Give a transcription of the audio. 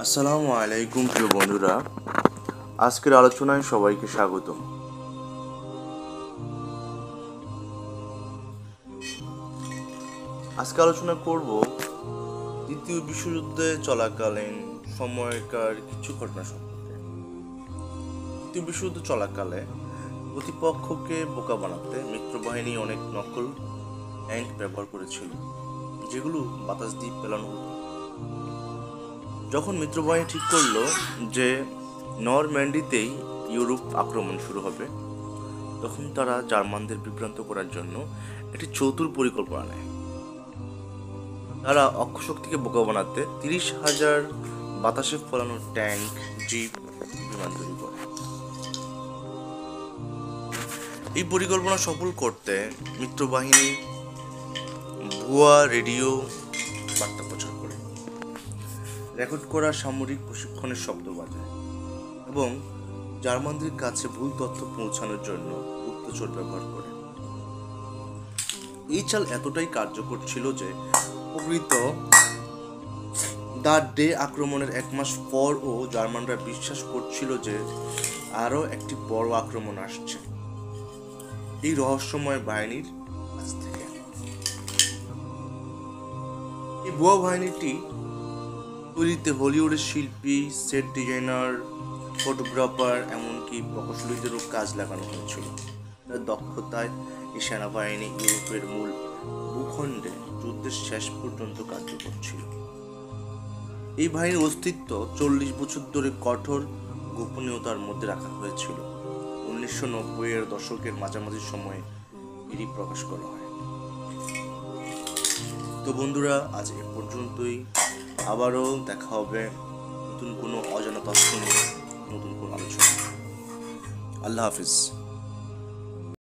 আসসালামু আলাইকুম প্রিয় বন্ধুরা, আজকের আলোচনায় সবাইকে স্বাগতম। আজকে আলোচনা করব দ্বিতীয় বিশ্বযুদ্ধে চলাকালীন সময়কার কিছু ঘটনা সম্পর্কে। দ্বিতীয় বিশ্বযুদ্ধ চলাকালে প্রতিপক্ষকে বোকা বানাতে মিত্রবাহিনী অনেক নকল ট্যাঙ্ক ব্যবহার করেছিল, যেগুলো বাতাস দিয়ে পেলানো হতো। যখন মিত্রবাহিনী ঠিক করলো যে নরম্যান্ডিতেই ইউরোপ আক্রমণ শুরু হবে, তখন তারা জার্মানদের বিভ্রান্ত করার জন্য একটি চতুর পরিকল্পনা নেয়। তারা অক্ষশক্তিকে বোকা বানাতে 30,000 বাতাসে ফলানো ট্যাঙ্ক, জিপ, বিমান তৈরি করে। এই পরিকল্পনা সফল করতে মিত্রবাহিনী ভুয়া রেডিও বার্তা প্রচার করে, রেকর্ড করা সামরিক প্রশিক্ষণের শব্দ বাজায় এবং জার্মানদের কাছে ভুল তথ্য পৌঁছানোর জন্য গুপ্তচর ব্যবহার করে। এই চাল এতটাই কার্যকর ছিল যে প্রকৃত দ্য ডে আক্রমণের 1 মাস পরও জার্মানরা বিশ্বাস করছিল যে আরও একটি বড় আক্রমণ আসছে এই রহস্যময় বাহিনীর কাছ থেকে। এই ভুয়া বাহিনীটি তৈরিতে হলিউডের শিল্পী, সেট ডিজাইনার, ফটোগ্রাফার, এমনকি প্রকৌশলীদেরও কাজ লাগানো হয়েছিল। তার দক্ষতায় এই সেনাবাহিনী ইউরোপের মূল ভূখণ্ডে যুদ্ধের শেষ পর্যন্ত কার্যকর ছিল। এই বাহিনীর অস্তিত্ব 40 বছর ধরে কঠোর গোপনীয়তার মধ্যে রাখা হয়েছিল। 1990-এর দশকের মাঝামাঝি সময়ে এটি প্রকাশ করা হয়। তো বন্ধুরা, আজ এ পর্যন্তই। আবারও দেখা হবে নতুন কোনো অজানা তথ্য নিয়ে, নতুন কোনো আলোচনা। আল্লাহ হাফিজ।